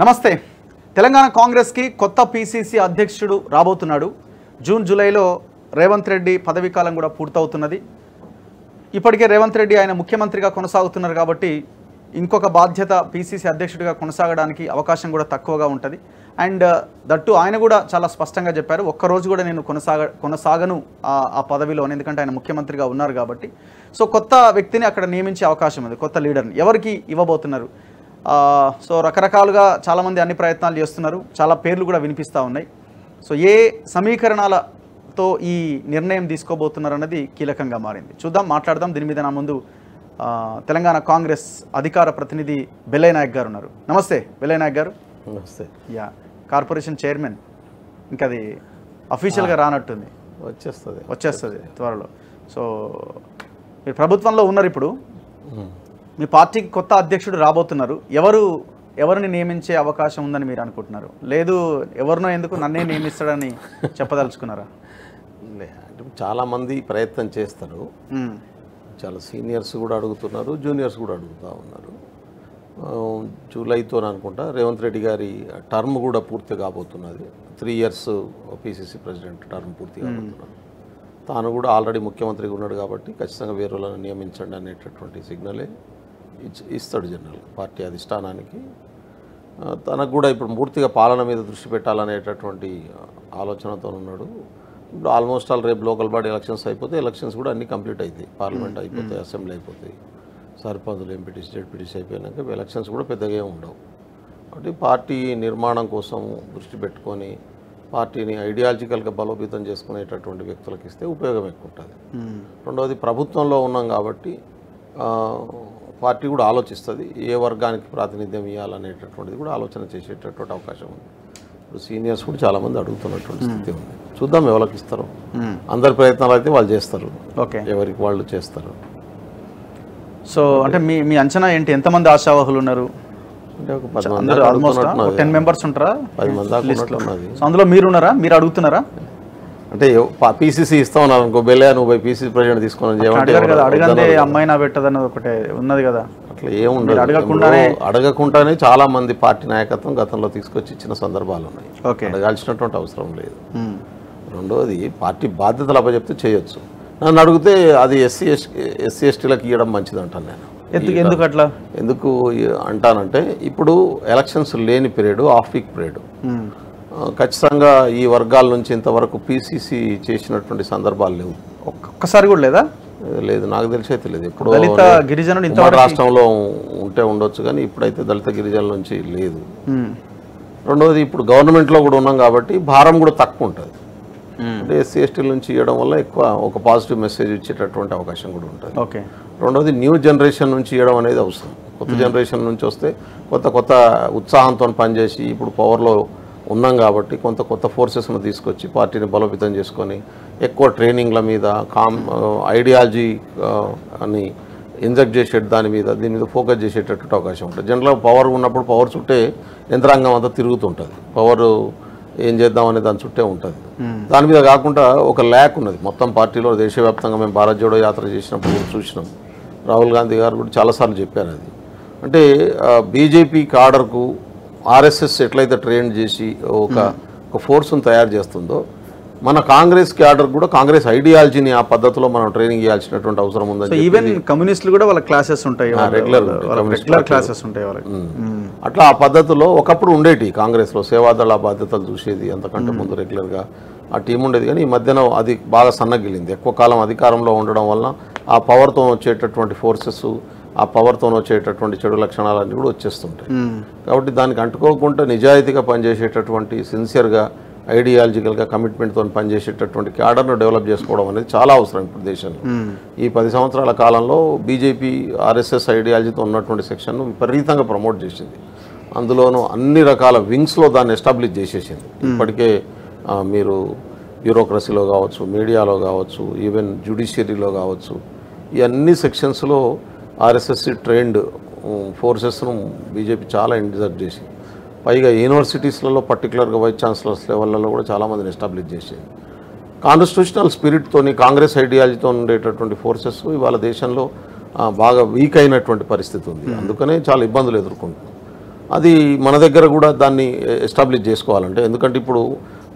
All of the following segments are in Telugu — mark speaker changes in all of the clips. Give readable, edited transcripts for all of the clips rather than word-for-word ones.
Speaker 1: నమస్తే తెలంగాణ కాంగ్రెస్ కి కొత్త పీసీసీ అధ్యక్షుడు రాబోతున్నాడు. జూన్ జూలైలో రేవంత్ రెడ్డి పదవీ కాలం కూడా పూర్తవుతున్నది. ఇప్పటికే రేవంత్ రెడ్డి ఆయన ముఖ్యమంత్రిగా కొనసాగుతున్నారు కాబట్టి ఇంకొక బాధ్యత పీసీసీ అధ్యక్షుడిగా కొనసాగడానికి అవకాశం కూడా తక్కువగా ఉంటుంది. అండ్ దట్టు ఆయన కూడా చాలా స్పష్టంగా చెప్పారు, ఒక్కరోజు కూడా నేను కొనసాగను ఆ పదవిలో, ఎందుకంటే ఆయన ముఖ్యమంత్రిగా ఉన్నారు కాబట్టి. సో కొత్త వ్యక్తిని అక్కడ నియమించే అవకాశం ఉంది. కొత్త లీడర్ని ఎవరికి ఇవ్వబోతున్నారు? సో రకరకాలుగా చాలామంది అన్ని ప్రయత్నాలు చేస్తున్నారు, చాలా పేర్లు కూడా వినిపిస్తూ ఉన్నాయి. సో ఏ సమీకరణాలతో ఈ నిర్ణయం తీసుకోబోతున్నారు అన్నది కీలకంగా మారింది. చూద్దాం, మాట్లాడదాం దీని మీద. నా ముందు తెలంగాణ కాంగ్రెస్ అధికార ప్రతినిధి బెల్లయ్య నాయక్ గారు ఉన్నారు. నమస్తే బెల్లయ్య నాయక్ గారు.
Speaker 2: నమస్తే.
Speaker 1: యా, కార్పొరేషన్ చైర్మన్, ఇంకా అది అఫీషియల్గా రానట్టుంది, వచ్చేస్తుంది త్వరలో. సో మీరు ప్రభుత్వంలో ఉన్నారు ఇప్పుడు, మీ పార్టీకి కొత్త అధ్యక్షుడు రాబోతున్నారు. ఎవరిని నియమించే అవకాశం ఉందని మీరు అనుకుంటున్నారు? లేదు ఎవరినో ఎందుకు నన్నే నియమిస్తాడని చెప్పదలుచుకున్నారా?
Speaker 2: అంటే చాలామంది ప్రయత్నం చేస్తారు, చాలా సీనియర్స్ కూడా అడుగుతున్నారు, జూనియర్స్ కూడా అడుగుతూ ఉన్నారు. జూలైతో అనుకుంటా రేవంత్ రెడ్డి గారి టర్మ్ కూడా పూర్తి కాబోతున్నది. 3 years పీసీసీ ప్రెసిడెంట్ టర్మ్ పూర్తి కాబోతున్నారు. తాను కూడా ఆల్రెడీ ముఖ్యమంత్రిగా ఉన్నాడు కాబట్టి ఖచ్చితంగా వేరే వాళ్ళని నియమించండి అనేటటువంటి సిగ్నలే ఇస్తాడు జనరల్ పార్టీ అధిష్టానానికి. తనకు కూడా ఇప్పుడు పూర్తిగా పాలన మీద దృష్టి పెట్టాలనేటటువంటి ఆలోచనతో ఉన్నాడు. ఇప్పుడు ఆల్మోస్ట్ ఆల్ రేపు లోకల్ బాడీ ఎలక్షన్స్ అయిపోతే ఎలక్షన్స్ కూడా అన్నీ కంప్లీట్ అవుతాయి, పార్లమెంట్ అయిపోతాయి, అసెంబ్లీ అయిపోతాయి, సర్పంచులు, ఎంపీటీసీ, జెడ్పీటీసీ అయిపోయినాక ఎలక్షన్స్ కూడా పెద్దగా ఉండవు. కాబట్టి పార్టీ నిర్మాణం కోసం దృష్టి పెట్టుకొని పార్టీని ఐడియాలజికల్గా బలోపేతం చేసుకునేటటువంటి వ్యక్తులకు ఇస్తే ఉపయోగం ఎక్కువ ఉంటుంది. రెండవది ప్రభుత్వంలో ఉన్నాం కాబట్టి పార్టీ కూడా ఆలోచిస్తుంది ఏ వర్గానికి ప్రాతినిధ్యం ఇవ్వాలనేటటువంటిది కూడా ఆలోచన చేసేటటువంటి అవకాశం ఉంది. ఇప్పుడు సీనియర్స్ కూడా చాలామంది అడుగుతున్నటువంటి స్థితి ఉంది. చూద్దాం ఎవరికి ఇస్తారో. అందరి ప్రయత్నాలు అయితే వాళ్ళు చేస్తారు, ఎవరికి వాళ్ళు చేస్తారు.
Speaker 1: సో అంటే మీ అంచనా ఏంటి? ఎంతమంది ఆశావాహులు ఉన్నారు?
Speaker 2: అంటే ఒక 10 మంది
Speaker 1: 10 members ఉంటారా?
Speaker 2: 10 మంది దాకా ఉన్నది.
Speaker 1: అందులో మీరున్నారా? మీరు అడుగుతున్నారా?
Speaker 2: అంటే పీసీసీ ఇస్తా ఉన్నారు అనుకో, బెల్లయ్య నువ్వు పీసీసీ ప్రెసిడెంట్ తీసుకుని
Speaker 1: అడగండి, అమ్మాయినా పెట్టదన్నది ఒకటే ఉన్నది కదా.
Speaker 2: అట్లా ఏముండదు, అడగకుండానే చాలా మంది పార్టీ నాయకత్వం గతంలో తీసుకొచ్చి ఇచ్చిన సందర్భాలు ఉన్నాయి. అడగాల్సినటువంటి అవసరం లేదు. రెండోది పార్టీ బాధ్యతలు అప్పచెప్తే చేయొచ్చు. నన్ను అడిగితే అది ఎస్సీ ఎస్టీలకు ఇవ్వడం మంచిది అంటాను నేను.
Speaker 1: ఎందుకు అట్లా
Speaker 2: ఎందుకు అంటానంటే ఇప్పుడు ఎలక్షన్స్ లేని పీరియడ్, ఆఫ్ వీక్ పీరియడ్, ఖచ్చితంగా ఈ వర్గాల నుంచి ఇంతవరకు పీసీసీ చేసినటువంటి సందర్భాలు లేవు.
Speaker 1: ఒక్కసారి కూడా లేదా?
Speaker 2: లేదు, నాకు తెలిసి అయితే లేదు. ఎప్పుడు
Speaker 1: దళిత గిరిజనులు
Speaker 2: రాష్ట్రంలో ఉంటే ఉండొచ్చు కానీ ఇప్పుడైతే దళిత గిరిజనుల నుంచి లేదు. రెండవది ఇప్పుడు గవర్నమెంట్లో కూడా ఉన్నాం కాబట్టి భారం కూడా తక్కువ ఉంటుంది. అంటే ఎస్సీ ఎస్టీల నుంచి ఇవ్వడం వల్ల ఎక్కువ ఒక పాజిటివ్ మెసేజ్ ఇచ్చేటటువంటి అవకాశం కూడా ఉంటుంది. రెండవది న్యూ జనరేషన్ నుంచి ఇవ్వడం అనేది అవసరం. కొత్త జనరేషన్ నుంచి వస్తే కొత్త ఉత్సాహంతో పనిచేసి ఇప్పుడు పవర్లో ఉన్నాం కాబట్టి కొత్త ఫోర్సెస్ను తీసుకొచ్చి పార్టీని బలోపేతం చేసుకొని ఎక్కువ ట్రైనింగ్ల మీద ఐడియాలజీ అని ఇంజెక్ట్ చేసే దీని మీద ఫోకస్ చేసేటటువంటి అవకాశం ఉంటుంది. జనరల్గా పవర్ ఉన్నప్పుడు పవర్ చుట్టే యంత్రాంగం అంతా తిరుగుతుంటుంది, పవర్ ఏం చేద్దామనే దాని చుట్టే ఉంటుంది. దాని మీద కాకుండా ఒక ల్యాక్ ఉన్నది మొత్తం పార్టీలో. దేశవ్యాప్తంగా మేము భారత్ జోడో యాత్ర చేసినప్పుడు చూసినాం, రాహుల్ గాంధీ గారు కూడా చాలాసార్లు చెప్పారు. అది అంటే బీజేపీ కాడర్కు ఆర్ఎస్ఎస్ ఎట్లయితే ట్రైన్ చేసి ఒక ఫోర్స్ను తయారు చేస్తుందో మన కాంగ్రెస్ క్యాడర్ కూడా కాంగ్రెస్ ఐడియాలజీని ఆ పద్ధతిలో మనం ట్రైనింగ్ చేయాల్సినటువంటి అవసరం ఉందని.
Speaker 1: ఈవెన్ కమ్యూనిస్టులు కూడా వాళ్ళ క్లాసెస్ ఉంటాయి, రెగ్యులర్ క్లాసెస్ ఉంటాయి వాళ్ళకి.
Speaker 2: అట్లా ఆ పద్ధతిలో ఒకప్పుడు ఉండేటి కాంగ్రెస్లో సేవాదళ బాధ్యతలు చూసేది, అంతకంటే ముందు రెగ్యులర్గా ఆ టీం ఉండేది. కానీ ఈ మధ్యన అది బాగా సన్నగిలింది. ఎక్కువ కాలం అధికారంలో ఉండడం వలన ఆ పవర్తో వచ్చేటటువంటి ఫోర్సెస్, ఆ పవర్తో వచ్చేటటువంటి చెడు లక్షణాలన్నీ కూడా వచ్చేస్తుంటాయి. కాబట్టి దానికి అంటుకోకుండా నిజాయితీగా పనిచేసేటటువంటి, సిన్సియర్గా ఐడియాలజికల్గా కమిట్మెంట్తో పనిచేసేటటువంటి క్యాడర్ను డెవలప్ చేసుకోవడం అనేది చాలా అవసరం ఇప్పుడు దేశంలో. ఈ 10 సంవత్సరాల కాలంలో బీజేపీ ఆర్ఎస్ఎస్ ఐడియాలజీతో ఉన్నటువంటి సెక్షన్ను విపరీతంగా ప్రమోట్ చేసింది. అందులోనూ అన్ని రకాల వింగ్స్లో దాన్ని ఎస్టాబ్లిష్ చేసేసింది. ఇప్పటికే మీరు బ్యూరోక్రసీలో కావచ్చు, మీడియాలో కావచ్చు, ఈవెన్ జ్యుడిషియరీలో కావచ్చు, ఈ అన్ని సెక్షన్స్లో ఆర్ఎస్ఎస్ ట్రైన్డ్ ఫోర్సెస్ను బీజేపీ చాలా ఇంజెక్ట్ చేసింది. పైగా యూనివర్సిటీస్లలో పర్టికులర్గా వైస్ ఛాన్సలర్స్ లెవెల్లో కూడా చాలామందిని ఎస్టాబ్లిష్ చేసేది. కాన్స్టిట్యూషనల్ స్పిరిట్తోని, కాంగ్రెస్ ఐడియాలజీతో ఉండేటటువంటి ఫోర్సెస్ ఇవాళ దేశంలో బాగా వీక్ అయినటువంటి పరిస్థితి ఉంది. అందుకనే చాలా ఇబ్బందులు ఎదుర్కొంటున్నాం. అది మన దగ్గర కూడా దాన్ని ఎస్టాబ్లిష్ చేసుకోవాలంటే, ఎందుకంటే ఇప్పుడు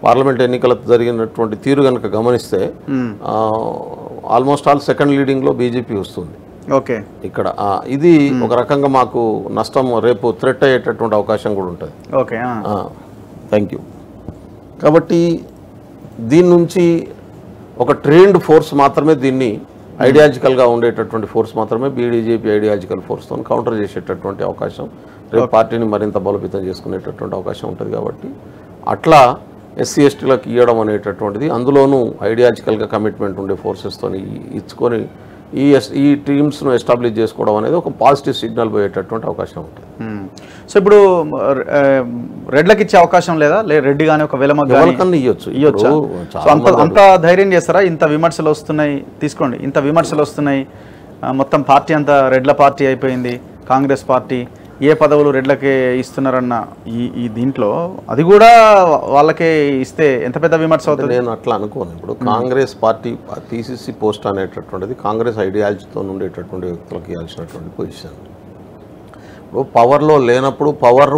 Speaker 2: పార్లమెంట్ ఎన్నికల జరిగినటువంటి తీరు కనుక గమనిస్తే ఆల్మోస్ట్ ఆల్ సెకండ్ లీడింగ్లో బీజేపీ వస్తుంది.
Speaker 1: ఓకే,
Speaker 2: ఇక్కడ ఇది ఒక రకంగా మాకు నష్టం, రేపు థ్రెట్ అయ్యేటటువంటి అవకాశం కూడా ఉంటుంది.
Speaker 1: Okay,
Speaker 2: thank you. కాబట్టి దీని నుంచి ఒక ట్రైన్డ్ ఫోర్స్ మాత్రమే, దీన్ని ఐడియాలజికల్గా ఉండేటటువంటి ఫోర్స్ మాత్రమే బీజేపీ ఐడియాలజికల్ ఫోర్స్తో కౌంటర్ చేసేటటువంటి అవకాశం, రేపు పార్టీని మరింత బలోపేతం చేసుకునేటటువంటి అవకాశం ఉంటుంది. కాబట్టి అట్లా ఎస్సీ ఎస్టీలకు ఇవ్వడం అనేటటువంటిది, అందులోనూ ఐడియాలజికల్గా కమిట్మెంట్ ఉండే ఫోర్సెస్తో ఇచ్చుకొని ఈ టీమ్స్ను ఎస్టాబ్లిష్ చేసుకోవడం అనేది ఒక పాజిటివ్ సిగ్నల్ పోయేటటువంటి అవకాశం ఉంటుంది.
Speaker 1: సో ఇప్పుడు రెడ్లకు ఇచ్చే అవకాశం లేదా? రెడ్డి కానీ ఒక
Speaker 2: ఎవరికన్నా ఇవ్వచ్చు.
Speaker 1: అంత ధైర్యం చేస్తారా? ఇంత విమర్శలు వస్తున్నాయి, తీసుకోండి, ఇంత విమర్శలు వస్తున్నాయి, మొత్తం పార్టీ అంతా రెడ్ల పార్టీ అయిపోయింది, కాంగ్రెస్ పార్టీ, ఏ పదవులు రెడ్లకే ఇస్తున్నారన్న ఈ దీంట్లో అది కూడా వాళ్ళకే ఇస్తే ఎంత పెద్ద విమర్శ అవుతుంది?
Speaker 2: నేను అట్లా అనుకోను. ఇప్పుడు కాంగ్రెస్ పార్టీ పిసిసి పోస్ట్ అనేటటువంటిది కాంగ్రెస్ ఐడియాలజీతో ఉండేటటువంటి వ్యక్తులకు ఇవ్వాల్సినటువంటి పొజిషన్. ఇప్పుడు పవర్లో లేనప్పుడు పవర్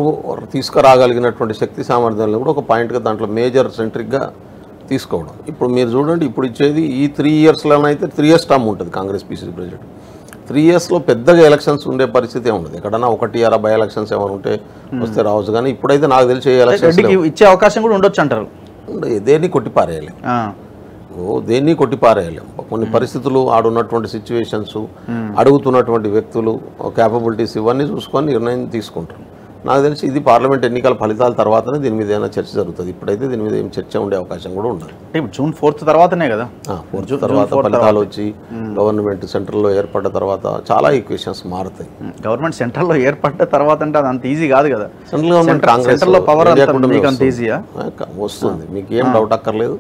Speaker 2: తీసుకురాగలిగినటువంటి శక్తి సామర్థ్యాలను కూడా ఒక పాయింట్గా దాంట్లో మేజర్ సెంట్రిక్గా తీసుకోవడం. ఇప్పుడు మీరు చూడండి, ఇప్పుడు ఇచ్చేది ఈ 3 ఇయర్స్లోనైతే 3 ఇయర్స్ టర్మ్ ఉంటుంది కాంగ్రెస్ పిసిసి ప్రెసిడెంట్. 3 ఇయర్స్లో పెద్దగా ఎలక్షన్స్ ఉండే పరిస్థితి ఉండదు. ఎక్కడన్నా 1 బై ఎలక్షన్స్ ఏమైనా ఉంటే వస్తే రావచ్చు, కానీ ఇప్పుడైతే నాకు తెలిసి ఎలక్షన్స్
Speaker 1: ఇచ్చే అవకాశం కూడా ఉండొచ్చు అంటారు.
Speaker 2: దేన్ని కొట్టిపారేయాలి, దేన్ని కొట్టిపారేయాలి. కొన్ని పరిస్థితులు, ఆడున్నటువంటి సిచ్యువేషన్స్, అడుగుతున్నటువంటి వ్యక్తులు, క్యాపబిలిటీస్ ఇవన్నీ చూసుకొని నిర్ణయం తీసుకుంటారు. నాకు తెలిసి ఇది పార్లమెంట్ ఎన్నికల ఫలితాల తర్వాతనే దీని మీద ఏమైనా చర్చ జరుగుతుంది. ఇప్పుడైతే దీని మీద ఏం చర్చ ఉండే అవకాశం కూడా ఉండదు.
Speaker 1: ఇప్పుడు జూన్ 4 తర్వాతనే కదా,
Speaker 2: 4 తర్వాత ఫలితాలు వచ్చి గవర్నమెంట్ సెంట్రల్లో ఏర్పడ్డ తర్వాత చాలా ఈక్వేషన్స్ మారుతాయి.
Speaker 1: గవర్నమెంట్ సెంట్రల్లో ఏర్పడ్డ తర్వాత అంటే అది అంత ఈజీ కాదు కదా.
Speaker 2: సెంట్రల్ గవర్నమెంట్ కాంగ్రెస్ వస్తుంది, మీకు ఏం డౌట్ అక్కర్లేదు.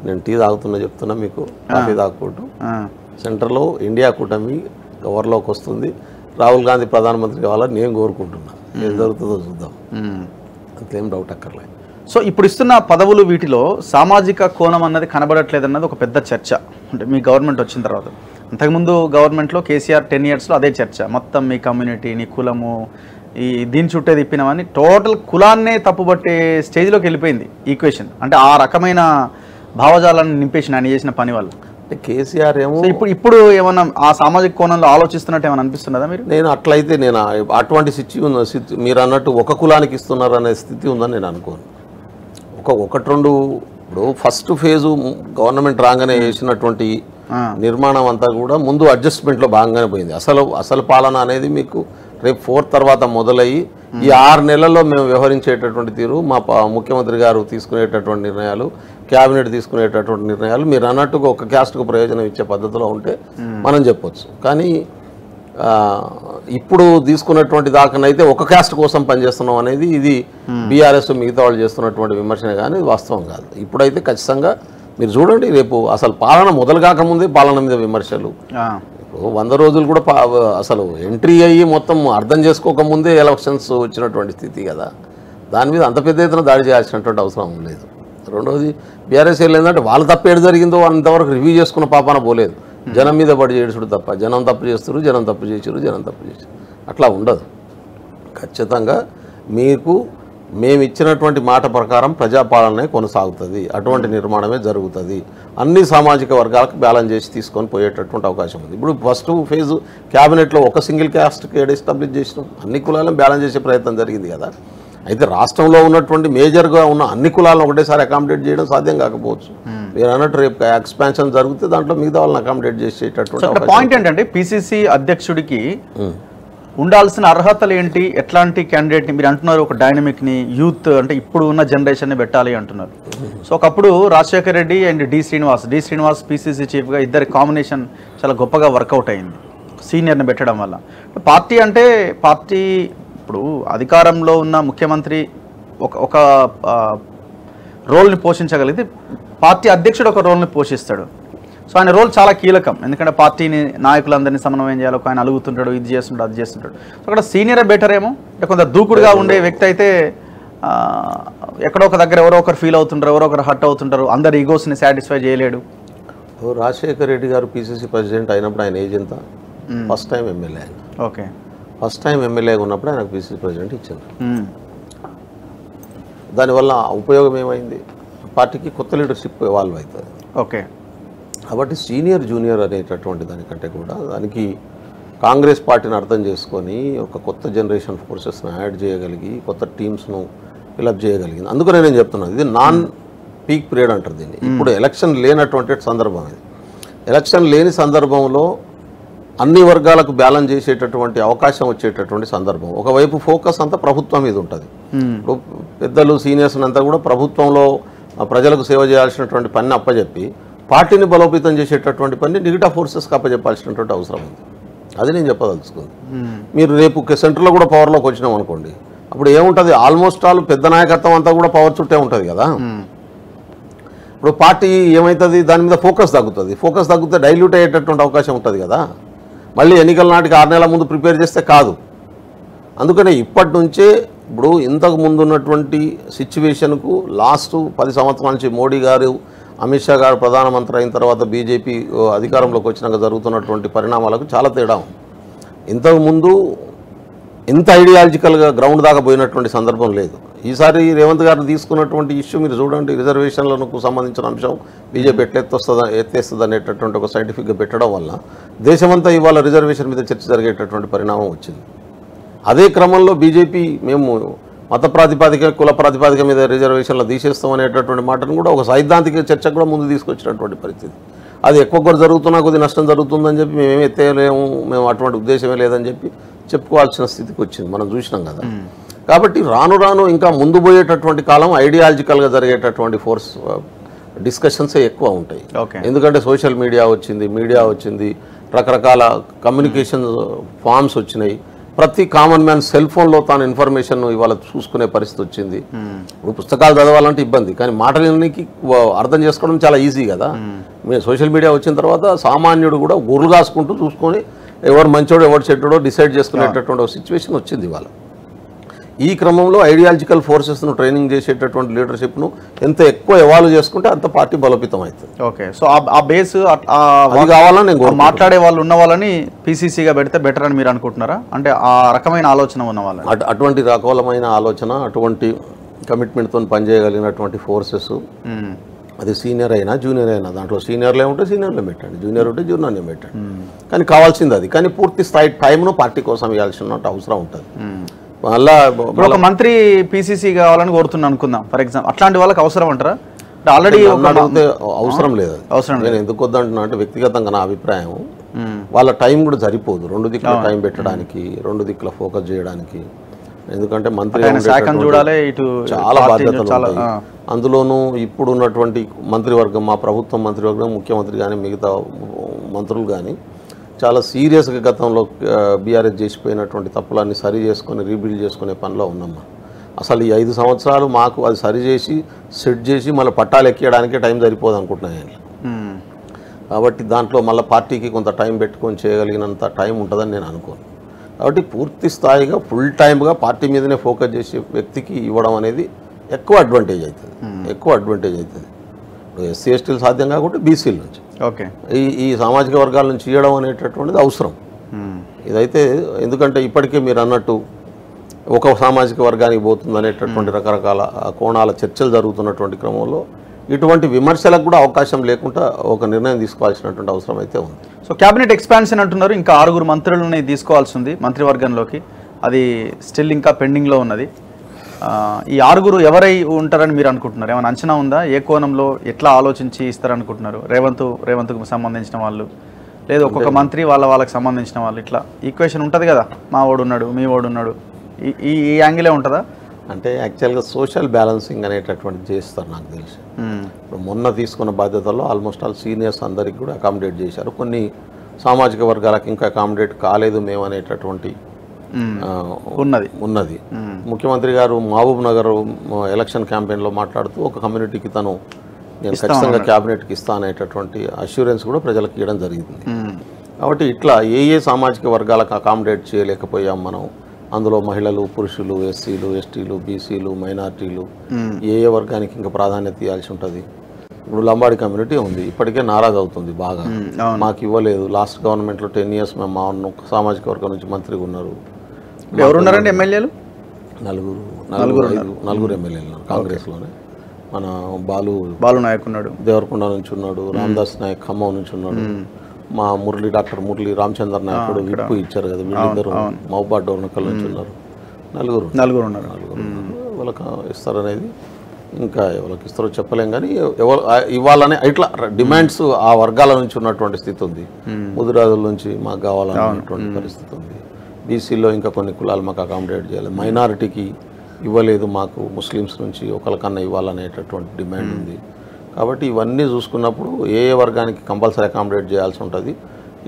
Speaker 2: నేను టీ తాగుతున్నా చెప్తున్నా మీకు, కాఫీ తాగుకుంటూ. సెంట్రల్లో ఇండియా కూటమి గవర్లోకి వస్తుంది, రాహుల్ గాంధీ ప్రధానమంత్రి కావాలని నేను కోరుకుంటున్నా. ఏం జరుగుతుందో చూద్దాం, అంతేం డౌట్ అక్కర్లేదు.
Speaker 1: సో ఇప్పుడు ఇస్తున్న పదవులు వీటిలో సామాజిక కోణం అన్నది కనబడట్లేదు అన్నది ఒక పెద్ద చర్చ. అంటే మీ గవర్నమెంట్ వచ్చిన తర్వాత, అంతకుముందు గవర్నమెంట్లో కేసీఆర్ 10 ఇయర్స్లో అదే చర్చ, మొత్తం మీ కమ్యూనిటీ, నీ కులము, దీని చుట్టే తిప్పినవని టోటల్ కులాన్నే తప్పుబట్టే స్టేజ్లోకి వెళ్ళిపోయింది ఈక్వేషన్. అంటే ఆ రకమైన భావజాలాన్ని నింపేసిన ఆయన చేసిన పని వల్ల.
Speaker 2: కేసీఆర్ ఏమో
Speaker 1: ఇప్పుడు ఏమన్నా ఆ సామాజిక కోణంలో ఆలోచిస్తున్నట్టు ఏమైనా అనిపిస్తున్నదా మీరు?
Speaker 2: నేను అట్లయితే నేను అటువంటి మీరు అన్నట్టు ఒక కులానికి ఇస్తున్నారు అనే స్థితి ఉందని నేను అనుకోను. 1-2 ఇప్పుడు ఫస్ట్ ఫేజు గవర్నమెంట్ రాగానే వేసినటువంటి నిర్మాణం అంతా కూడా ముందు అడ్జస్ట్మెంట్లో భాగంగానే పోయింది. అసలు పాలన అనేది మీకు రేపు 4 తర్వాత మొదలయ్యి ఈ 6 నెలల్లో మేము వ్యవహరించేటటువంటి తీరు, మా ముఖ్యమంత్రి గారు తీసుకునేటటువంటి నిర్ణయాలు, క్యాబినెట్ తీసుకునేటటువంటి నిర్ణయాలు మీరు అన్నట్టుగా ఒక క్యాస్ట్కు ప్రయోజనం ఇచ్చే పద్ధతిలో ఉంటే మనం చెప్పొచ్చు. కానీ ఇప్పుడు తీసుకున్నటువంటి దాకానైతే ఒక క్యాస్ట్ కోసం పనిచేస్తున్నాం అనేది ఇది బీఆర్ఎస్ మిగతా వాళ్ళు చేస్తున్నటువంటి విమర్శనే, కానీ వాస్తవం కాదు. ఇప్పుడైతే ఖచ్చితంగా మీరు చూడండి, రేపు అసలు పాలన మొదలు కాకముందే పాలన మీద విమర్శలు. 100 రోజులు కూడా అసలు ఎంట్రీ అయ్యి మొత్తం అర్థం చేసుకోకముందే ఎలక్షన్స్ వచ్చినటువంటి స్థితి కదా. దాని మీద అంత పెద్ద ఎత్తున దాడి చేయాల్సినటువంటి అవసరం లేదు. రెండవది బీఆర్ఎస్ ఏంటంటే వాళ్ళు తప్పు ఏడు జరిగిందో అంతవరకు రివ్యూ చేసుకున్న పాపాన పోలేదు. జనం మీద పడి చేడుచుడు తప్ప, జనం తప్పు చేస్తారు, జనం తప్పు చేశారు, అట్లా ఉండదు. ఖచ్చితంగా మేము ఇచ్చినటువంటి మాట ప్రకారం ప్రజాపాలనే కొనసాగుతుంది, అటువంటి నిర్మాణమే జరుగుతుంది. అన్ని సామాజిక వర్గాలకు బ్యాలెన్స్ చేసి తీసుకొని పోయేటటువంటి అవకాశం ఉంది. ఇప్పుడు ఫస్ట్ ఫేజ్ క్యాబినెట్లో ఒక సింగిల్ క్యాస్ట్కి ఎస్టాబ్లిష్ చేసినాం, అన్ని కులాలను బ్యాలెన్స్ చేసే ప్రయత్నం జరిగింది కదా. అయితే రాష్ట్రంలో ఉన్నటువంటి మేజర్గా ఉన్న అన్ని కులాలను ఒకటేసారి అకామిడేట్ చేయడం సాధ్యం కాకపోవచ్చు. మీరు అన్నట్టు రేపు ఎక్స్పాన్షన్ జరిగితే దాంట్లో మిగతా వాళ్ళని అకామిడేట్ చేసేటటువంటి
Speaker 1: పాయింట్ ఏంటంటే పిసిసి అధ్యక్షుడికి ఉండాల్సిన అర్హతలు ఏంటి, ఎట్లాంటి క్యాండిడేట్ని మీరు అంటున్నారు, ఒక డైనమిక్ని, యూత్ అంటే ఇప్పుడు ఉన్న జనరేషన్ని పెట్టాలి అంటున్నారు. సో ఒకప్పుడు Rajasekhar Reddy and D Srinivas PCC చీఫ్గా ఇద్దరి కాంబినేషన్ చాలా గొప్పగా వర్కౌట్ అయింది సీనియర్ని పెట్టడం వల్ల. పార్టీ అంటే పార్టీ ఇప్పుడు అధికారంలో ఉన్న ముఖ్యమంత్రి ఒక రోల్ని పోషించగలిగితే పార్టీ అధ్యక్షుడు ఒక రోల్ని పోషిస్తాడు. సో ఆయన రోల్ చాలా కీలకం, ఎందుకంటే పార్టీని నాయకులందరినీ సమన్వయం చేయాలి. ఒక ఆయన అలుగుతుంటాడు, ఇది చేస్తుంటాడు, అది చేస్తుంటాడు. సో అక్కడ సీనియర్ బెటర్ ఏమో, అంటే కొంత దూకుడుగా ఉండే వ్యక్తి అయితే ఎక్కడో ఒక దగ్గర ఎవరో ఒకరు ఫీల్ అవుతుంటారు, ఎవరో ఒకరు హర్ట్ అవుతుంటారు, అందరి ఈగోస్ని సాటిస్ఫై చేయలేడు.
Speaker 2: రాజశేఖర్ రెడ్డి గారు పిసిసి ప్రెసిడెంట్ అయినప్పుడు ఆయన ఏజ్ ఎంత? ఫస్ట్ టైం ఎమ్మెల్యే ఆయన.
Speaker 1: ఓకే,
Speaker 2: ఫస్ట్ టైం ఎమ్మెల్యేగా ఉన్నప్పుడు ఆయనకు పిసిసి ప్రెసిడెంట్ ఇచ్చారు. దానివల్ల ఉపయోగం ఏమైంది? పార్టీకి కొత్త లీడర్షిప్ ఎవాల్వ్ అవుతుంది.
Speaker 1: ఓకే.
Speaker 2: కాబట్టి సీనియర్ జూనియర్ అనేటటువంటి దానికంటే కూడా దానికి కాంగ్రెస్ పార్టీని అర్థం చేసుకొని ఒక కొత్త జనరేషన్ ఫోర్సెస్ను యాడ్ చేయగలిగి కొత్త టీమ్స్ను ఫిలప్ చేయగలిగింది. అందుకనే నేను చెప్తున్నాను, ఇది నాన్ పీక్ పీరియడ్ అంటారు దీన్ని. ఇప్పుడు ఎలక్షన్ లేనటువంటి సందర్భం ఇది. ఎలక్షన్ లేని సందర్భంలో అన్ని వర్గాలకు బ్యాలెన్స్ చేసేటటువంటి అవకాశం వచ్చేటటువంటి సందర్భం. ఒకవైపు ఫోకస్ అంతా ప్రభుత్వం మీద ఉంటుంది. ఇప్పుడు పెద్దలు సీనియర్స్ అంతా కూడా ప్రభుత్వంలో ప్రజలకు సేవ చేయాల్సినటువంటి పని అప్పచెప్పి పార్టీని బలోపేతం చేసేటటువంటి పని మిగతా ఫోర్సెస్కి అప్పచెప్పాల్సినటువంటి అవసరం ఉంది. అది నేను చెప్పదలుచుకుంది. మీరు రేపు సెంటర్లో కూడా పవర్లోకి వచ్చినాం అనుకోండి, అప్పుడు ఏముంటుంది? ఆల్మోస్ట్ ఆల్ పెద్ద నాయకత్వం అంతా కూడా పవర్ చుట్టే ఉంటుంది కదా. ఇప్పుడు పార్టీ ఏమవుతుంది? దాని మీద ఫోకస్ తగ్గుతుంది. ఫోకస్ తగ్గితే డైల్యూట్ అయ్యేటటువంటి అవకాశం ఉంటుంది కదా. మళ్ళీ ఎన్నికల నాటికి 6 నెలల ముందు ప్రిపేర్ చేస్తే కాదు. అందుకనే ఇప్పటి నుంచే ఇప్పుడు ఇంతకు ముందు ఉన్నటువంటి సిచ్యువేషన్కు లాస్ట్ 10 సంవత్సరాల నుంచి మోడీ గారు, అమిత్ షా గారు ప్రధానమంత్రి అయిన తర్వాత బీజేపీ అధికారంలోకి వచ్చినాక జరుగుతున్నటువంటి పరిణామాలకు చాలా తేడా ఉంది. ఇంతకుముందు ఇంత ఐడియాలజికల్గా గ్రౌండ్ దాకా పోయినటువంటి సందర్భం లేదు. ఈసారి రేవంత్ గారు తీసుకున్నటువంటి ఇష్యూ మీరు చూడండి, రిజర్వేషన్లకు సంబంధించిన అంశం బీజేపీ ఎత్తేస్తుంది అనేటటువంటి ఒక సైంటిఫిక్గా పెట్టడం వల్ల దేశమంతా ఇవాళ రిజర్వేషన్ మీద చర్చ జరిగేటటువంటి పరిణామం వచ్చింది. అదే క్రమంలో బీజేపీ మేము మత ప్రాతిపాదిక, కుల ప్రాతిపాదిక మీద రిజర్వేషన్లు తీసేస్తాం అనేటటువంటి మాటను కూడా ఒక సైద్ధాంతిక చర్చకు కూడా ముందు తీసుకొచ్చినటువంటి పరిస్థితి. అది ఎక్కువ కూడా జరుగుతున్నా కొద్ది నష్టం జరుగుతుందని చెప్పి మేమేమి ఎత్తేయలేము, మేము అటువంటి ఉద్దేశమే లేదని చెప్పి చెప్పుకోవాల్సిన స్థితికి వచ్చింది. మనం చూసినాం కదా. కాబట్టి రాను రాను ఇంకా ముందు పోయేటటువంటి కాలం ఐడియాలజికల్గా జరిగేటటువంటి ఫోర్స్ డిస్కషన్సే ఎక్కువ ఉంటాయి. ఎందుకంటే సోషల్ మీడియా వచ్చింది, రకరకాల కమ్యూనికేషన్ ఫార్మ్స్ వచ్చినాయి. ప్రతి కామన్ మ్యాన్ సెల్ ఫోన్లో తాను ఇన్ఫర్మేషన్ ఇవాళ చూసుకునే పరిస్థితి వచ్చింది. ఇప్పుడు పుస్తకాలు చదవాలంటే ఇబ్బంది, కానీ మాటలకి అర్థం చేసుకోవడం చాలా ఈజీ కదా. సోషల్ మీడియా వచ్చిన తర్వాత సామాన్యుడు కూడా గుర్రు కాసుకుంటూ చూసుకొని ఎవరు మంచోడో ఎవరు చెడ్డో డిసైడ్ చేసుకునేటటువంటి ఒక సిచ్యువేషన్ వచ్చింది ఇవాళ. ఈ క్రమంలో ఐడియాలజికల్ ఫోర్సెస్ను ట్రైనింగ్ చేసేటటువంటి లీడర్షిప్ను ఎంత ఎక్కువ ఎవాల్వ్ చేసుకుంటే అంత పార్టీ బలోపేతం అవుతుంది.
Speaker 1: ఓకే. సో ఆ బేస్
Speaker 2: కావాలని నేను
Speaker 1: మాట్లాడే వాళ్ళు ఉన్న వాళ్ళని పీసీసీగా పెడితే బెటర్ అని మీరు అనుకుంటున్నారా? అంటే ఆ రకమైన ఆలోచన ఉన్న వాళ్ళు,
Speaker 2: అటువంటి రకమైన ఆలోచన, అటువంటి కమిట్మెంట్తో పనిచేయగలిగినటువంటి ఫోర్సెస్, అది సీనియర్ అయినా జూనియర్ అయినా, దాంట్లో సీనియర్లే ఉంటే సీనియర్లో పెట్టండి, జూనియర్ ఉంటే జూనియర్లో పెట్టండి. కానీ కావాల్సింది అది. కానీ పూర్తి స్థాయి టైంను పార్టీ కోసం ఇవ్వాల్సిన అవసరం ఉంటుంది. మళ్ళా
Speaker 1: ఒక మంత్రి పీసీసీ కావాలని కోరుతున్నా అనుకుందాం ఫర్ ఎగ్జాంపుల్, అట్లాంటి వాళ్ళకి అవసరం అంటారా? ఆల్రెడీ
Speaker 2: అవసరం లేదు. నేను ఎందుకు వద్దంటున్నా అంటే వ్యక్తిగతంగా నా అభిప్రాయం, వాళ్ళ టైం కూడా సరిపోదు 2 దిక్కుల టైం పెట్టడానికి, 2 దిక్కుల ఫోకస్ చేయడానికి. ఎందుకంటే మంత్రి చాలా బాధ్యతలు ఉంటాయి. అందులోనూ ఇప్పుడు ఉన్నటువంటి మంత్రివర్గం, మా ప్రభుత్వం మంత్రివర్గం, ముఖ్యమంత్రి కానీ మిగతా మంత్రులు కానీ చాలా సీరియస్గా గతంలో బీఆర్ఎస్ చేసిపోయినటువంటి తప్పులన్నీ సరి చేసుకొని రీబిల్డ్ చేసుకునే పనిలో ఉన్నామ్మా. అసలు ఈ 5 సంవత్సరాలు మాకు అది సరి చేసి సెట్ చేసి మళ్ళీ పట్టాలు ఎక్కియడానికే టైం సరిపోదు అనుకుంటున్నాను. కాబట్టి దాంట్లో మళ్ళీ పార్టీకి కొంత టైం పెట్టుకొని చేయగలిగినంత టైం ఉంటుందని నేను అనుకోను. కాబట్టి పూర్తి స్థాయిగా ఫుల్ టైమ్గా పార్టీ మీదనే ఫోకస్ చేసే వ్యక్తికి ఇవ్వడం అనేది ఎక్కువ అడ్వాంటేజ్ అవుతుంది. ఎస్సీ ఎస్టీలు సాధ్యం కాకుండా బీసీల నుంచి ఈ సామాజిక వర్గాల నుంచి ఇవ్వడం అనేటటువంటిది అవసరం. ఇదైతే ఎందుకంటే ఇప్పటికే మీరు అన్నట్టు ఒక సామాజిక వర్గానికి పోతుంది అనేటటువంటి రకరకాల కోణాల చర్చలు జరుగుతున్నటువంటి క్రమంలో ఇటువంటి విమర్శలకు కూడా అవకాశం లేకుండా ఒక నిర్ణయం తీసుకోవాల్సినటువంటి అవసరం అయితే ఉంది.
Speaker 1: సో క్యాబినెట్ ఎక్స్పాన్షన్ అంటున్నారు, ఇంకా 6 మంత్రులని తీసుకోవాల్సి ఉంది మంత్రివర్గంలోకి, అది స్టిల్ ఇంకా పెండింగ్లో ఉన్నది. ఈ 6 ఎవరై ఉంటారని మీరు అనుకుంటున్నారు? ఏమైనా అంచనా ఉందా? ఏ కోణంలో ఎట్లా ఆలోచించి ఇస్తారనుకుంటున్నారు? రేవంత్కు సంబంధించిన వాళ్ళు, లేదు ఒక్కొక్క మంత్రి వాళ్ళకి సంబంధించిన వాళ్ళు, ఇట్లా ఈక్వేషన్ ఉంటుంది కదా, మా వాడు ఉన్నాడు మీ వాడు ఉన్నాడు, ఈ యాంగిలే ఉంటుందా?
Speaker 2: అంటే యాక్చువల్గా సోషల్ బ్యాలెన్సింగ్ అనేటటువంటిది చేస్తారు నాకు తెలిసి. ఇప్పుడు మొన్న తీసుకున్న బాధ్యతల్లో ఆల్మోస్ట్ ఆల్ సీనియర్స్ అందరికి కూడా అకామిడేట్ చేశారు. కొన్ని సామాజిక వర్గాలకు ఇంకా అకామిడేట్ కాలేదు మేము అనేటటువంటి ఉన్నది. ముఖ్యమంత్రి గారు మహబూబ్ నగర్ ఎలక్షన్ క్యాంపెయిన్లో మాట్లాడుతూ ఒక కమ్యూనిటీకి తను నేను ఖచ్చితంగా క్యాబినెట్కి ఇస్తా అనేటటువంటి అష్యూరెన్స్ కూడా ప్రజలకు ఇవ్వడం జరిగింది. కాబట్టి ఇట్లా ఏ సామాజిక వర్గాలకు అకామిడేట్ చేయలేకపోయాం మనం, అందులో మహిళలు, పురుషులు, ఎస్సీలు, ఎస్టీలు, బీసీలు, మైనార్టీలు, ఏ వర్గానికి ఇంకా ప్రాధాన్యత ఇవ్వాల్సి ఉంటుంది. ఇప్పుడు లంబాడి కమ్యూనిటీ ఉంది, ఇప్పటికే నారాజ్ అవుతుంది బాగా, మాకు ఇవ్వలేదు. లాస్ట్ గవర్నమెంట్లో 10 years మేము మా సామాజిక వర్గం నుంచి మంత్రిగా ఉన్నారు,
Speaker 1: ఎవరున్నారండి ఎమ్మెల్యేలు?
Speaker 2: నలుగురు ఎమ్మెల్యేలు కాంగ్రెస్లోనే. మన బాలు
Speaker 1: నాయక్ ఉన్నాడు,
Speaker 2: దేవరకొండ నుంచి ఉన్నాడు, రామదాస్ నాయక్ ఖమ్మం నుంచి ఉన్నాడు, మా డాక్టర్ మురళి రామచంద్ర నాయక్ కూడా విప్పు ఇచ్చారు కదా, వీళ్ళిద్దరు మహబాద్ డోర్నకల్ నుంచి ఉన్నారు. నలుగురు ఉన్నారు. వాళ్ళకి ఇస్తారనేది ఇంకా ఎవరికి ఇస్తారో చెప్పలేం, కానీ ఎవరు ఇవ్వాలని ఇట్లా డిమాండ్స్ ఆ వర్గాల నుంచి ఉన్నటువంటి స్థితి ఉంది. ముదిరాజుల నుంచి మాకు కావాలన్నటువంటి పరిస్థితి ఉంది. బీసీలో ఇంకా కొన్ని కులాలు మాకు అకామిడేట్ చేయాలి, మైనారిటీకి ఇవ్వలేదు, మాకు ముస్లిమ్స్ నుంచి ఒకరికన్నా ఇవ్వాలనేటటువంటి డిమాండ్ ఉంది. కాబట్టి ఇవన్నీ చూసుకున్నప్పుడు ఏ వర్గానికి కంపల్సరీ అకామిడేట్ చేయాల్సి ఉంటుంది,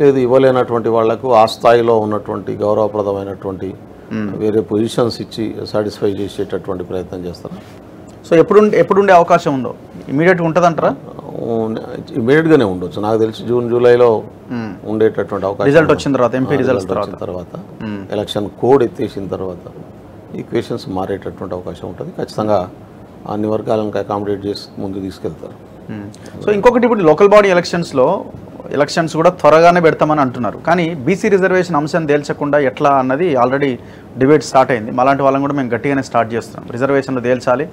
Speaker 2: లేదు ఇవ్వలేనటువంటి వాళ్లకు ఆ స్థాయిలో ఉన్నటువంటి గౌరవప్రదమైనటువంటి వేరే పొజిషన్స్ ఇచ్చి సాటిస్ఫై చేసేటటువంటి ప్రయత్నం చేస్తారు.
Speaker 1: సో ఎప్పుడుండే అవకాశం ఉందో ఇమీడియట్గా ఉంటుంది అంటారా?
Speaker 2: ఇమీడియట్గానే ఉండొచ్చు, నాకు తెలిసి జూన్ జూలైలో ఉండేటటువంటి అవకాశం.
Speaker 1: రిజల్ట్ వచ్చిన తర్వాత, ఎంపీ రిజల్ట్స్
Speaker 2: వచ్చిన తర్వాత, ఎలక్షన్ కోడ్ ఎత్తేసిన తర్వాత ఈక్వేషన్స్ మారేటటువంటి అవకాశం ఉంటుంది. ఖచ్చితంగా అన్ని వర్గాలను అకామిడేట్ చేసి ముందు తీసుకెళ్తారు.
Speaker 1: సో ఇంకొకటి, ఇప్పుడు లోకల్ బాడీ ఎలక్షన్స్ కూడా త్వరగానే పెడతామని అంటున్నారు, కానీ బీసీ రిజర్వేషన్ అంశం తేల్చకుండా ఎట్లా అన్నది ఆల్రెడీ డిబేట్ స్టార్ట్ అయింది. అలాంటి వాళ్ళని కూడా మేము గట్టిగానే స్టార్ట్ చేస్తున్నాం. రిజర్వేషన్లు తేల్చాలి,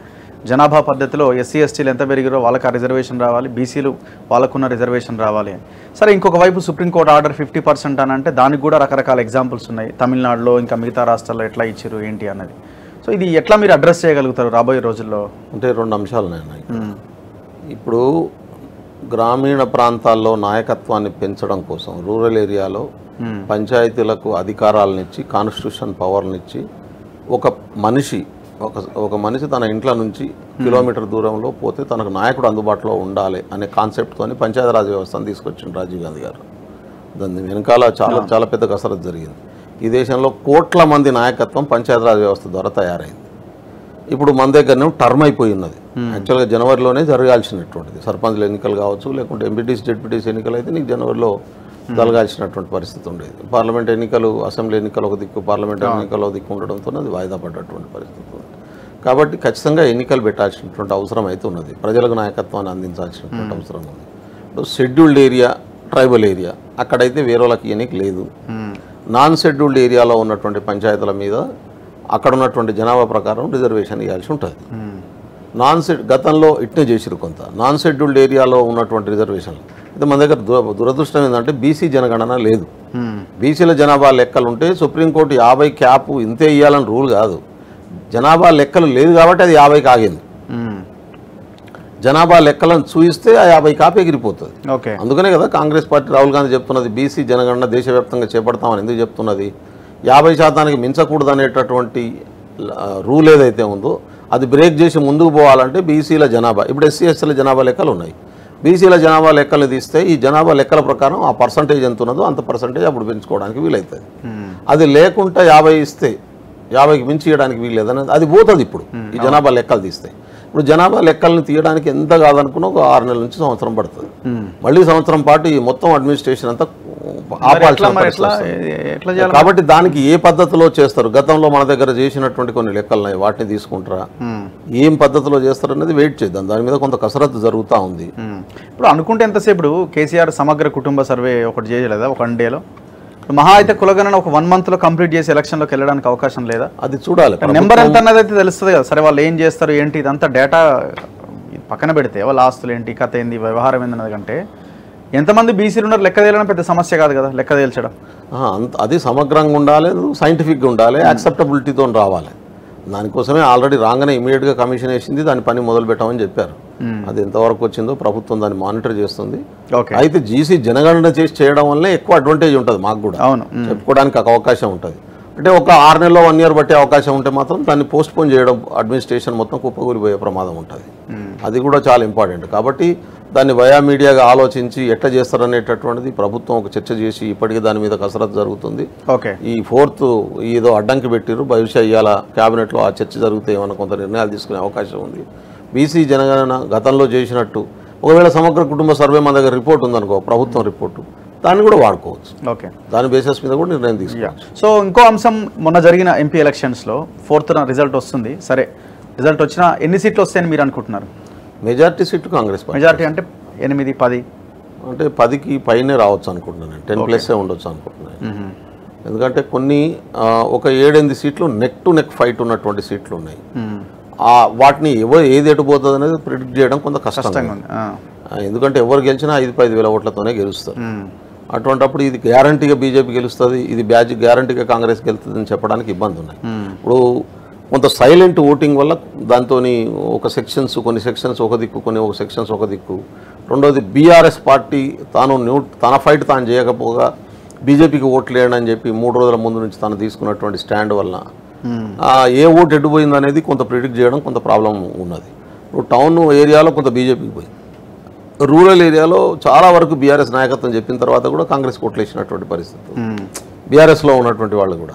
Speaker 1: జనాభా పద్ధతిలో ఎస్సీ ఎస్టీలు ఎంత పెరిగారో వాళ్ళకి ఆ రిజర్వేషన్ రావాలి, బీసీలు వాళ్ళకున్న రిజర్వేషన్ రావాలి అని. సరే, ఇంకొక వైపు సుప్రీంకోర్టు ఆర్డర్ 50% అని అంటే దానికి కూడా రకరకాల ఎగ్జాంపుల్స్ ఉన్నాయి. తమిళనాడులో ఇంకా మిగతా రాష్ట్రాల్లో ఎట్లా ఇచ్చారు ఏంటి అన్నది. సో ఇది ఎట్లా మీరు అడ్రస్ చేయగలుగుతారు రాబోయే రోజుల్లో?
Speaker 2: అంటే 2 అంశాలు ఉన్నాయి. ఇప్పుడు గ్రామీణ ప్రాంతాల్లో నాయకత్వాన్ని పెంచడం కోసం రూరల్ ఏరియాలో పంచాయతీలకు అధికారాలనిచ్చి, కాన్స్టిట్యూషన్ పవర్నిచ్చి, ఒక మనిషి తన ఇంట్లో నుంచి కిలోమీటర్ దూరంలో పోతే తనకు నాయకుడు అందుబాటులో ఉండాలి అనే కాన్సెప్ట్తోని పంచాయతీరాజ్ వ్యవస్థను తీసుకొచ్చిండు రాజీవ్ గాంధీ గారు. దాని వెనకాల చాలా పెద్ద కసరత్తు జరిగింది. ఈ దేశంలో కోట్ల మంది నాయకత్వం పంచాయతీరాజ్ వ్యవస్థ ద్వారా తయారైంది. ఇప్పుడు మన దగ్గరనే టర్మ్ అయిపోయి ఉన్నది. యాక్చువల్గా జనవరిలోనే జరగాల్సినటువంటిది సర్పంచ్ల ఎన్నికలు కావచ్చు, లేకుంటే ఎంపీటీసీ జెడ్పీటీసీ ఎన్నికలు అయితే నీకు జనవరిలో జరగాల్సినటువంటి పరిస్థితి ఉండేది. పార్లమెంట్ ఎన్నికలు, అసెంబ్లీ ఎన్నికలు ఒక దిక్కు, పార్లమెంట్ ఎన్నికలు ఒక దిక్కు ఉండడంతో అది వాయిదా పడ్డటువంటి పరిస్థితి ఉంది. కాబట్టి ఖచ్చితంగా ఎన్నికలు పెట్టాల్సినటువంటి అవసరం అయితే ఉన్నది, ప్రజలకు నాయకత్వాన్ని అందించాల్సినటువంటి అవసరం ఉంది. ఇప్పుడు షెడ్యూల్డ్ ఏరియా, ట్రైబల్ ఏరియా అక్కడైతే వేరే వాళ్ళకి ఎన్నిక లేదు. నాన్ షెడ్యూల్డ్ ఏరియాలో ఉన్నటువంటి పంచాయతీల మీద అక్కడ ఉన్నటువంటి జనాభా ప్రకారం రిజర్వేషన్ ఇవ్వాల్సి ఉంటుంది. గతంలో ఇట్నే చేసిరు కొంత నాన్ షెడ్యూల్డ్ ఏరియాలో ఉన్నటువంటి రిజర్వేషన్లు. అయితే మన దగ్గర దురదృష్టం ఏంటంటే బీసీ జనగణన లేదు. బీసీల జనాభా లెక్కలు ఉంటే సుప్రీంకోర్టు 50 క్యాప్ ఇంతే ఇవ్వాలని రూల్ కాదు. జనాభా లెక్కలు లేదు కాబట్టి అది 50కి ఆగింది. జనాభా లెక్కలను చూయిస్తే ఆ 50 క్యాప్ ఎగిరిపోతుంది. అందుకనే కదా కాంగ్రెస్ పార్టీ రాహుల్ గాంధీ చెప్తున్నది బీసీ జనగణన దేశవ్యాప్తంగా చేపడతామని. ఎందుకు చెప్తున్నది? 50% మించకూడదు అనేటటువంటి రూల్ ఏదైతే ఉందో అది బ్రేక్ చేసి ముందుకు పోవాలంటే బీసీల జనాభా, ఇప్పుడు ఎస్సీ ఎస్టీల జనాభా లెక్కలు ఉన్నాయి, బీసీల జనాభా లెక్కలు తీస్తే ఈ జనాభా లెక్కల ప్రకారం ఆ పర్సంటేజ్ ఎంత ఉన్నదో అంత పర్సంటేజ్ అప్పుడు పెంచుకోవడానికి వీలవుతుంది. అది లేకుండా 50 ఇస్తే 50కి మించి ఇవ్వడానికి వీల్లేదని అది పోతుంది. ఇప్పుడు ఈ జనాభా లెక్కలు తీస్తే, ఇప్పుడు జనాభా లెక్కలను తీయడానికి ఎంత కాదనుకున్నా ఒక 6 నెలల నుంచి సంవత్సరం పడుతుంది. మళ్ళీ సంవత్సరం పాటు ఈ మొత్తం అడ్మినిస్ట్రేషన్ అంతా కాబట్టి దానికి ఏ పద్ధతిలో చేస్తారు? గతంలో మన దగ్గర చేసినటువంటి కొన్ని లెక్కలు ఉన్నాయి, వాటిని తీసుకుంటారా, ఏం పద్ధతిలో చేస్తారు అనేది వెయిట్ చేద్దాం. దాని మీద కొంత కసరత్తు జరుగుతూ ఉంది.
Speaker 1: ఇప్పుడు అనుకుంటే ఎంతసేపు కేసీఆర్ సమగ్ర కుటుంబ సర్వే ఒకటి చేయలేదా ఒక 1 డేలో? మహా అయితే కులగణన ఒక 1 మంత్లో కంప్లీట్ చేసి ఎలక్షన్లోకి వెళ్ళడానికి అవకాశం లేదా?
Speaker 2: అది చూడాలి.
Speaker 1: నెంబర్ ఎంత అన్నది అయితే తెలుస్తుంది కదా. సరే, వాళ్ళు ఏం చేస్తారు ఏంటి ఇదంతా డేటా పక్కన పెడితే వాళ్ళ ఆస్తులు ఏంటి, కథ ఏంది, వ్యవహారం ఏందన్నది కంటే ఎంతమంది బీసీలు ఉన్నారు లెక్క తేలడం పెద్ద సమస్య కాదు కదా. లెక్క తేల్చడం
Speaker 2: అది సమగ్రంగా ఉండాలి, సైంటిఫిక్గా ఉండాలి, యాక్సెప్టబిలిటీతో రావాలి. దానికోసమే ఆల్రెడీ రాగానే ఇమీడియట్గా కమిషన్ వేసింది, దాని పని మొదలు పెట్టామని చెప్పారు. అది ఎంతవరకు వచ్చిందో ప్రభుత్వం దాన్ని మానిటర్ చేస్తుంది. అయితే జీసీ జనగణన చేసి చేయడం వల్లే ఎక్కువ అడ్వాంటేజ్ ఉంటుంది మాకు కూడా, చెప్పుకోవడానికి అవకాశం ఉంటుంది. అంటే ఒక 6 నెలలో 1 ఇయర్ బట్టే అవకాశం ఉంటే మాత్రం దాన్ని పోస్ట్ పోన్ చేయడం, అడ్మినిస్ట్రేషన్ మొత్తం కుప్పకూలిపోయే ప్రమాదం ఉంటుంది. అది కూడా చాలా ఇంపార్టెంట్. కాబట్టి దాన్ని వయా మీడియాగా ఆలోచించి ఎట్లా చేస్తారనేటటువంటిది ప్రభుత్వం ఒక చర్చ చేసి ఇప్పటికీ దాని మీద కసరత్తు జరుగుతుంది. ఈ 4th ఏదో అడ్డంకి పెట్టిరు, బహుశా ఇవాళ క్యాబినెట్లో ఆ చర్చ జరిగితే ఏమైనా కొంత నిర్ణయాలు తీసుకునే అవకాశం ఉంది. బీసీ జనగణన గతంలో చేసినట్టు ఒకవేళ సమగ్ర కుటుంబ సర్వే మన దగ్గర రిపోర్ట్ ఉందనుకో, ప్రభుత్వం రిపోర్టు, దాన్ని కూడా వాడుకోవచ్చు. దాని బేసిస్ మీద కూడా నిర్ణయం తీసుకోవచ్చు.
Speaker 1: సో ఇంకో అంశం, మొన్న జరిగిన ఎంపీ ఎలక్షన్స్లో 4th రిజల్ట్ వస్తుంది. సరే, రిజల్ట్ వచ్చినా ఎన్ని సీట్లు వస్తాయని మీరు అనుకుంటున్నారు?
Speaker 2: మెజారిటీ సీట్లు కాంగ్రెస్ పార్టీ.
Speaker 1: మెజారిటీ అంటే 8, 10
Speaker 2: అంటే 10కి పైనే రావచ్చు అనుకుంటున్నాను. 10+ ఉండొచ్చు అనుకుంటున్నాను. ఎందుకంటే కొన్ని ఒక 7-8 సీట్లు నెక్ టు నెక్ ఫైట్ ఉన్నటువంటి సీట్లు ఉన్నాయి. వాటిని ఏది ఎటుపోతుంది అనేది ప్రిడిక్ట్ చేయడం కొంత కష్టంగా ఉంది. ఎందుకంటే ఎవరు గెలిచినా 5-10 వేల ఓట్లతోనే గెలుస్తారు. అటువంటిప్పుడు ఇది గ్యారంటీగా బీజేపీ గెలుస్తుంది, ఇది గ్యారంటీగా కాంగ్రెస్ గెలుస్తుంది అని చెప్పడానికి ఇబ్బంది ఉన్నాయి. ఇప్పుడు కొంత సైలెంట్ ఓటింగ్ వల్ల దాంతో కొన్ని సెక్షన్స్ ఒక దిక్కు, ఒక సెక్షన్స్ ఒక దిక్కు. రెండోది బీఆర్ఎస్ పార్టీ తన ఫైట్ తాను చేయకపోగా బీజేపీకి ఓట్లు వేయండి అని చెప్పి 3 రోజుల ముందు నుంచి తను తీసుకున్నటువంటి స్టాండ్ వల్ల ఏ ఓటు ఎడ్డుపోయింది అనేది కొంత ప్రిడిక్ట్ చేయడం కొంత ప్రాబ్లం ఉన్నది. ఇప్పుడు టౌన్ ఏరియాలో కొంత బీజేపీకి పోయింది, రూరల్ ఏరియాలో చాలా వరకు బీఆర్ఎస్ నాయకత్వం చెప్పిన తర్వాత కూడా కాంగ్రెస్ ఓట్లు వేసినటువంటి పరిస్థితి. బీఆర్ఎస్లో ఉన్నటువంటి వాళ్ళు కూడా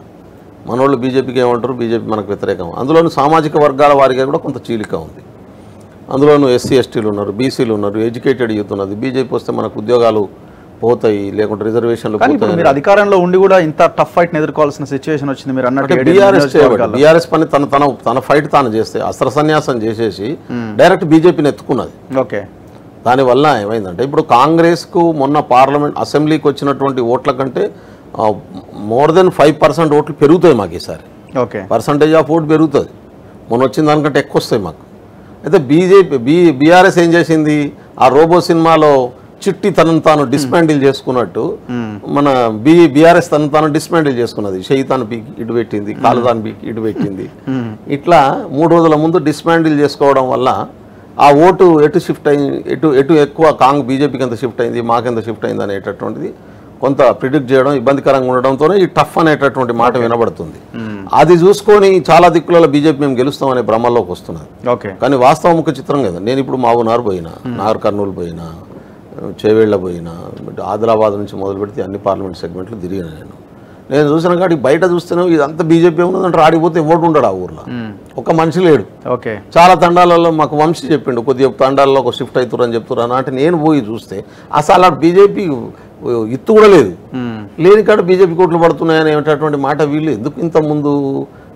Speaker 2: మనోళ్ళు బీజేపీకి ఏమంటారు, బీజేపీ మనకు వ్యతిరేకం. అందులోని సామాజిక వర్గాల వారిగా కూడా కొంత చీలిక ఉంది. అందులోనూ ఎస్సీ ఎస్టీలు ఉన్నారు, బీసీలు ఉన్నారు, ఎడ్యుకేటెడ్ యూత్ ఉన్నది. బీజేపీ వస్తే మనకు ఉద్యోగాలు పోతాయి, లేకుంటే రిజర్వేషన్లు పోతాయి.
Speaker 1: మీరు అధికారంలో ఉండి కూడా ఇంత టఫ్ ఫైట్ ఎదుర్కోవాల్సిన సిచ్యువేషన్ వచ్చింది. మీరు అన్నట్టు
Speaker 2: బీఆర్ఎస్ పని తన ఫైట్ తాను చేస్తే అస్త్ర సన్యాసం చేసేసి డైరెక్ట్ బీజేపీని ఎత్తుకున్నది.
Speaker 1: ఓకే,
Speaker 2: దానివల్ల ఏమైందంటే ఇప్పుడు కాంగ్రెస్కు మొన్న పార్లమెంట్ అసెంబ్లీకి వచ్చినటువంటి ఓట్ల కంటే మోర్ దెన్ 5% ఓట్లు పెరుగుతాయి మాకు ఈసారి.
Speaker 1: ఓకే,
Speaker 2: పర్సంటేజ్ ఆఫ్ ఓట్ పెరుగుతుంది. మొన్న వచ్చిన దానికంటే ఎక్కువ వస్తాయి మాకు. అయితే బీఆర్ఎస్ ఏం చేసింది, ఆ రోబో సినిమాలో చిట్టి తనను తాను డిస్మాండిల్ చేసుకున్నట్టు మన బీఆర్ఎస్ తనను తాను డిస్మాండిల్ చేసుకున్నది. చెయ్యి తాను పీకి ఇటు పెట్టింది, కాలు తాను పీకి ఇటు పెట్టింది. ఇట్లా 3 రోజుల ముందు డిస్మాండిల్ చేసుకోవడం వల్ల ఆ ఓటు ఎటు షిఫ్ట్ అయింది, ఎటు ఎక్కువ బీజేపీకి ఎంత షిఫ్ట్ అయింది, మాకెంత షిఫ్ట్ అయింది అనేటటువంటిది కొంత ప్రిడిక్ట్ చేయడం ఇబ్బందికరంగా ఉండడంతోనే ఈ టఫ్ అనేటటువంటి మాట వినబడుతుంది. అది చూసుకొని చాలా దిక్కులలో బీజేపీ మేము గెలుస్తామనే భ్రమల్లోకి వస్తున్నది. కానీ వాస్తవ ముఖ్య చిత్రం కదా. నేను ఇప్పుడు మావునార్ పోయినా, నాగర్ కర్నూలు పోయినా, చేవేళ్ల పోయినా, ఆదిలాబాద్ నుంచి మొదలు పెడితే అన్ని పార్లమెంట్ సెగ్మెంట్లు తిరిగిన నేను చూసిన కాడికి బయట చూస్తేనే ఇదంతా బీజేపీ ఉన్నదంటే ఆడిపోతే ఓటు ఉండడు ఆ ఊర్లో, ఒక మనిషి లేడు. చాలా తండాలలో మాకు వంశీ చెప్పిండు, కొద్దిగా తండాలలో ఒక షిఫ్ట్ అవుతురు అని చెప్తున్నారు. అంటే నేను పోయి చూస్తే అసలు బీజేపీ ఇత్తు కూడా లేదు. లేని కాడ బీజేపీ కోట్లు పడుతున్నాయని ఏమిటటువంటి మాట వీళ్ళు ఎందుకు ఇంత ముందు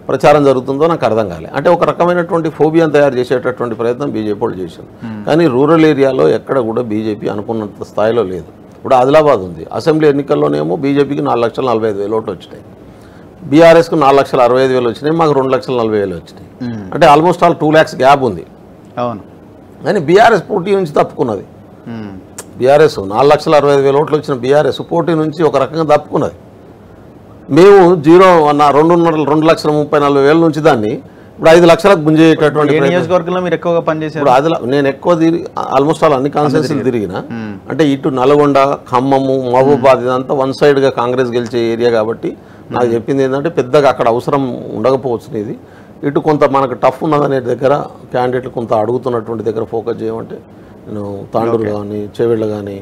Speaker 2: ప్రచారం జరుగుతుందో నాకు అర్థం కాలే. అంటే ఒక రకమైనటువంటి ఫోబియాను తయారు చేసేటటువంటి ప్రయత్నం బీజేపీ వాళ్ళు చేశారు. కానీ రూరల్ ఏరియాలో ఎక్కడ కూడా బీజేపీ అనుకున్నంత స్థాయిలో లేదు. ఇప్పుడు ఆదిలాబాద్ ఉంది, అసెంబ్లీ ఎన్నికల్లోనేమో బీజేపీకి 4,45,000 ఓట్లు వచ్చినాయి, బీఆర్ఎస్కు 4,65,000 వచ్చినాయి, మాకు 2,40,000 వచ్చినాయి. అంటే ఆల్మోస్ట్ ఆల్ 2 lakhs గ్యాప్ ఉంది. అవును, కానీ బీఆర్ఎస్ పోటీ నుంచి తప్పుకున్నది. బీఆర్ఎస్ 4,65,000 ఓట్లు వచ్చిన బీఆర్ఎస్ పోటీ నుంచి ఒక రకంగా తప్పుకున్నది. మేము 2,30,40,000 నుంచి దాన్ని ఇప్పుడు 5 లక్షలకు గుంజేటటువంటి
Speaker 1: నియోజకవర్గంలో మీరు ఎక్కువగా పనిచేసారు.
Speaker 2: నేను ఎక్కువ ఆల్మోస్ట్ ఆల్ అన్ని కాన్స్టిట్యూన్సీలు తిరిగిన. అంటే ఇటు నల్గొండ, ఖమ్మము, మహబూబాద్ ఇదంతా వన్ సైడ్గా కాంగ్రెస్ గెలిచే ఏరియా కాబట్టి నాకు చెప్పింది ఏంటంటే పెద్దగా అక్కడ అవసరం ఉండకపోవచ్చు. ఇది ఇటు కొంత మనకు టఫ్ ఉన్నదనే దగ్గర క్యాండిడేట్లు కొంత అడుగుతున్నటువంటి దగ్గర ఫోకస్ చేయమంటే నేను తాండూరు కానీ, చేవేళ్ళ కానీ,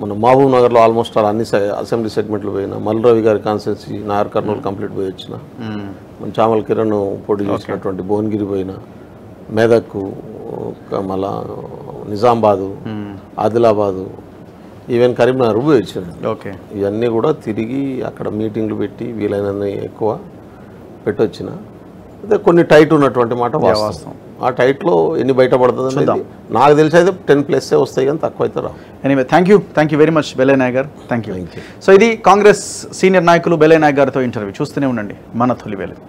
Speaker 2: మన మహబూబ్ నగర్లో ఆల్మోస్ట్ ఆల్ అన్ని అసెంబ్లీ సెగ్మెంట్లు పోయినా, మల్రవి గారి కాన్స్టిట్యున్సీ నాగర్ కర్నూలు కంప్లీట్ పోయి వచ్చిన, మన చామల్ కిరణ్ పోటీ చేసినటువంటి భువనగిరి పోయినా, మెదక్, మళ్ళా నిజామాబాదు, ఆదిలాబాదు, ఈవెన్ కరీంనగర్ పోయి వచ్చాను. ఇవన్నీ కూడా తిరిగి అక్కడ మీటింగ్లు పెట్టి వీలైనన్ని ఎక్కువ పెట్టొచ్చిన. అయితే కొన్ని టైట్ ఉన్నటువంటి మాట వాస్తవం. ఆ టైట్లో ఎన్ని బయటపడుతుంది అనేది నాకు తెలిసి అయితే 10+ వస్తాయి, కానీ తక్కువ అయితే రావు.
Speaker 1: Anyway, thank you very much Bellaiah Nayak గారు. Thank you. సో ఇది కాంగ్రెస్ సీనియర్ నాయకులు బెల్లయ్య నాయక్ గారితో ఇంటర్వ్యూ. చూస్తూనే ఉండండి మన తొలి వెలుగు.